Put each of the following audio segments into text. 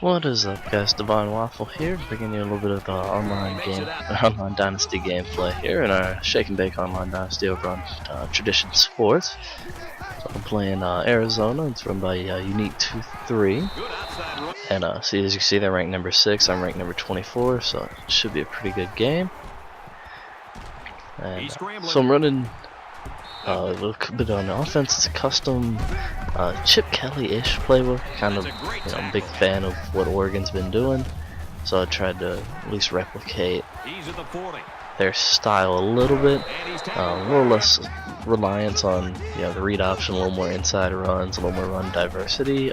What is up, guys? Divine Waffle here, bringing you a little bit of online dynasty gameplay here in our Shake and Bake online dynasty over on Tradition Sports. So I'm playing Arizona. It's run by UniQue2Three, and as you can see, they're ranked number 6. I'm ranked number 24, so it should be a pretty good game. And so I'm running a little bit on offense. It's a custom Chip Kelly-ish playbook. Kind of, I'm a big fan of what Oregon's been doing, so I tried to at least replicate their style a little bit. A little less reliance on the read option, a little more inside runs, a little more run diversity.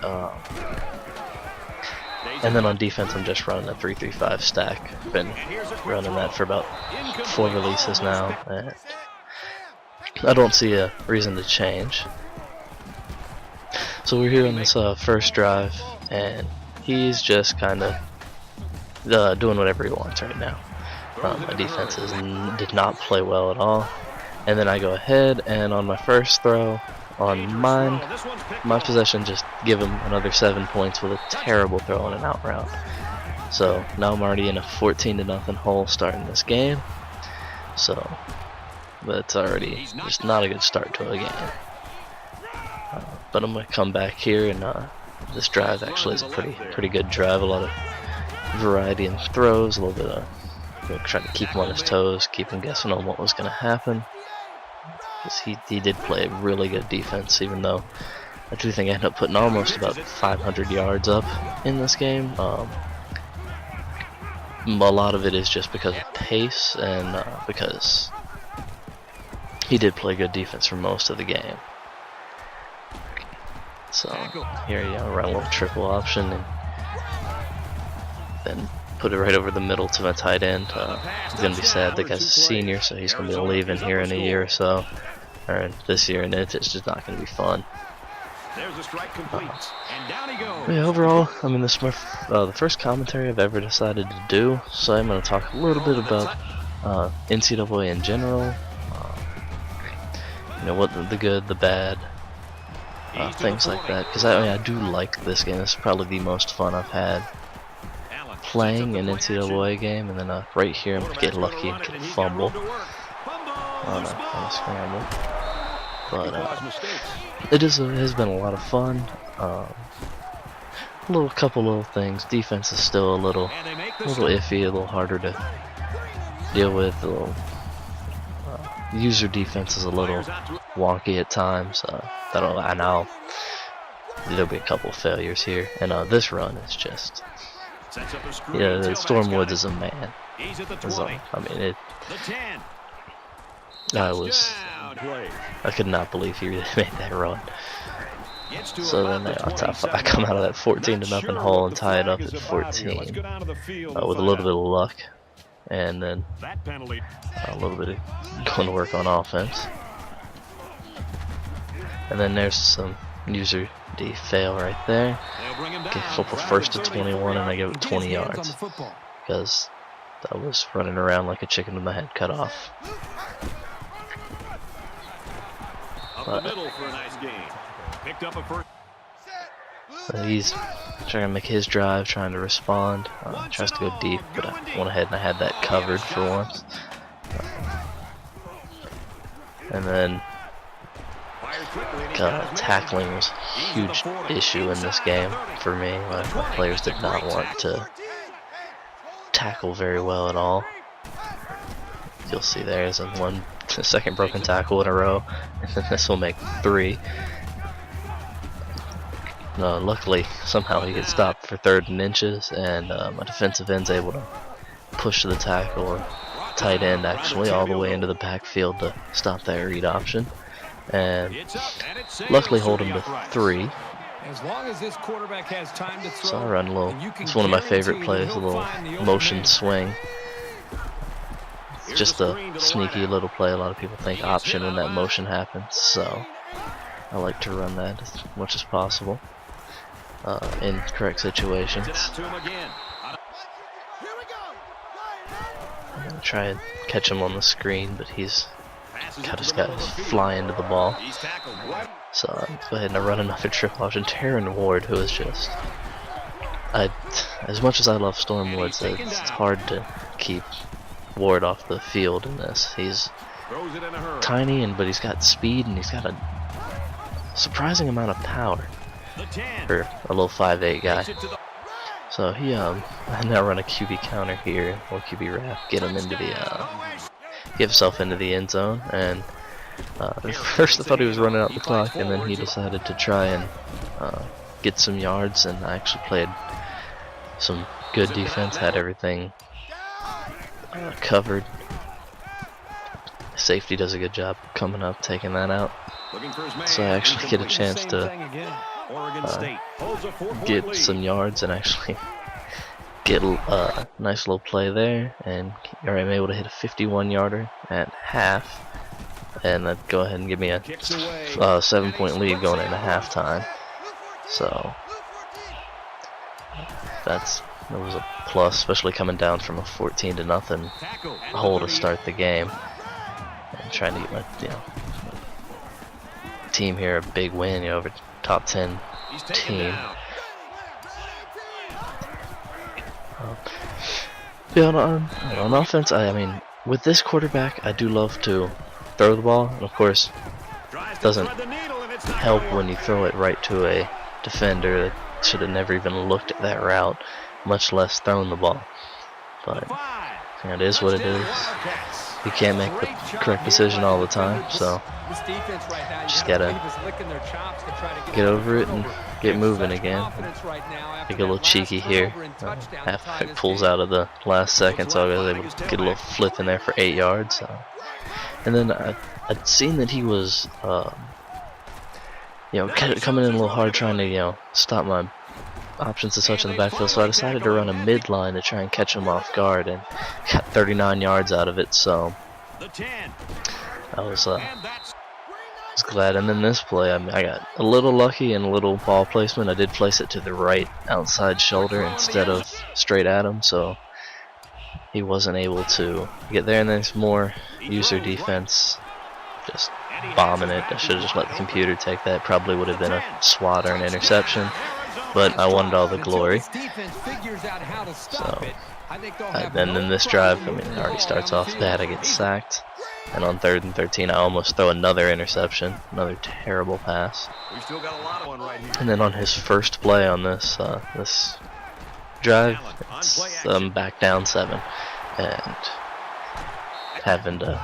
And then on defense, I'm just running a 3-3-5 stack. Been running that for about 4 releases now, and I don't see a reason to change. So we're here on this first drive, and he's just kind of doing whatever he wants right now. My defense did not play well at all, and then I go ahead and on my first throw on my possession, just give him another 7 points with a terrible throw and an out route. So now I'm already in a 14-0 hole starting this game. So that's already just not a good start to a game. But I'm gonna come back here, and this drive actually is a pretty good drive. A lot of variety in throws, a little bit of trying to keep him on his toes, keep him guessing on what was gonna happen. Because he did play really good defense, even though I do think I ended up putting almost about 500 yards up in this game. A lot of it is just because of pace and because he did play good defense for most of the game. So here run a little triple option and then put it right over the middle to my tight end. He's gonna be sad. The guy's a senior, so he's gonna be leaving here in a year or so, or this year, and it's just not gonna be fun. Yeah, overall, I mean, this is the first commentary I've ever decided to do, so I'm gonna talk a little bit about NCAA in general. What the good, the bad, things like that. Because I do like this game. This is probably the most fun I've had playing an NCAA game. And then right here, I'm gonna get lucky and get a fumble on a scramble. But it has been a lot of fun. Couple little things. Defense is still a little iffy, a little harder to deal with. User defense is a little wonky at times. I know there'll be a couple of failures here, and this run is just Storm Woods is a man. I could not believe he really made that run. So then I come out of that 14-0 hole and tie it up at 14 with a little bit of luck. And then a little bit of going to work on offense. And then there's some user D fail right there. Get flip a first to 21, and I give it 20 yards because I was running around like a chicken with my head cut off. He's trying to make his drive, trying to respond. Tries to go deep, but I went ahead and I had that covered for once. And then tackling was a huge issue in this game for me. My players did not want to tackle very well at all. You'll see there's a second broken tackle in a row, and then this will make 3. Luckily, somehow he gets stopped for 3rd and inches, and my defensive end's able to push the tackle, or tight end actually, all the way into the backfield to stop that read option, and luckily hold him to 3. So I run a little. It's one of my favorite plays, a little motion swing. It's just a sneaky little play. A lot of people think option when that motion happens, so I like to run that as much as possible. In correct situations. I'm gonna try and catch him on the screen, but he's just got flying to the ball. So go ahead and run another triple option. Taryn Ward, who is just as much as I love Stormwoods, it's hard to keep Ward off the field in this. He's tiny, but he's got speed, and he's got a surprising amount of power for a little 5'8" guy. So he I now run a QB counter here, or QB wrap, get him into the get himself into the end zone. And at first I thought he was running out the clock, and then he decided to try and get some yards, and I actually played some good defense, had everything covered. Safety does a good job coming up, taking that out. So I actually get a chance to get some yards and actually get a nice little play there, and I'm able to hit a 51-yarder at half, and that'd go ahead and give me a 7-point lead going into halftime. So that was a plus, especially coming down from a 14-0 hole to start the game, and trying to get my team here a big win, over top 10 team. On offense, I mean, with this quarterback, I do love to throw the ball, and of course, it doesn't help when you throw it right to a defender that should have never even looked at that route, much less thrown the ball. But it is what it is. You can't make the correct decision all the time, so just gotta get over it and get moving again. Get a little cheeky here. Halfback pulls out of the last second, so I was able to get a little flip in there for 8 yards. And then I'd seen that he was, coming in a little hard, trying to, stop my options and such in the backfield. So I decided to run a midline to try and catch him off guard, and got 39 yards out of it. So I was glad. And then this play, I got a little lucky and a little ball placement. I did place it to the right outside shoulder instead of straight at him, so he wasn't able to get there. And then it's more user defense, just bombing it. I should have just let the computer take that. Probably would have been a swat or an interception, but I wanted all the glory. So, then in this drive, I mean, it already starts off bad. I get sacked, and on 3rd and 13, I almost throw another interception, another terrible pass. And then on his first play on this this drive, I'm back down 7, and having to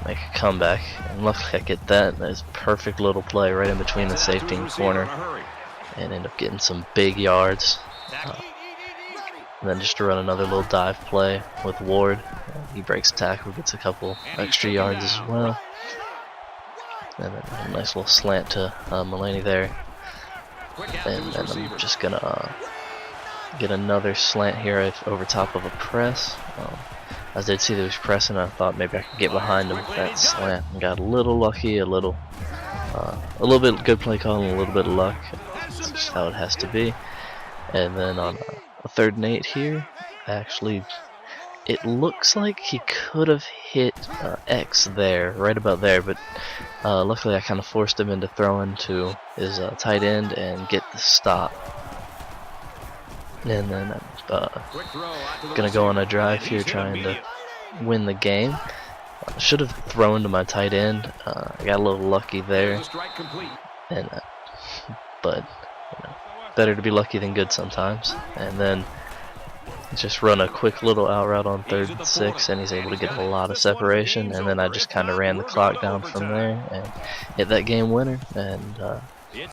make a comeback. And luckily, I get that. That's a perfect little play right in between the safety and corner, and end up getting some big yards. And then just to run another little dive play with Ward. He breaks tackle, gets a couple extra yards as well. And then a nice little slant to Mulaney there. And then I'm just gonna get another slant here over top of a press. I did see that he was pressing, I thought maybe I could get behind him with that slant. And got a little lucky, a little bit good play call and a little bit of luck. That's just how it has to be. And then on a 3rd and 8 here, actually, it looks like he could have hit X there, right about there, but luckily I kind of forced him into throwing to his tight end and get the stop. And then I'm gonna go on a drive here, trying to win the game. Should have thrown to my tight end. I got a little lucky there, and but better to be lucky than good sometimes. And then just run a quick little out route on 3rd and 6, and he's able to get a lot of separation. And then I just kind of ran the clock down from there and hit that game winner, and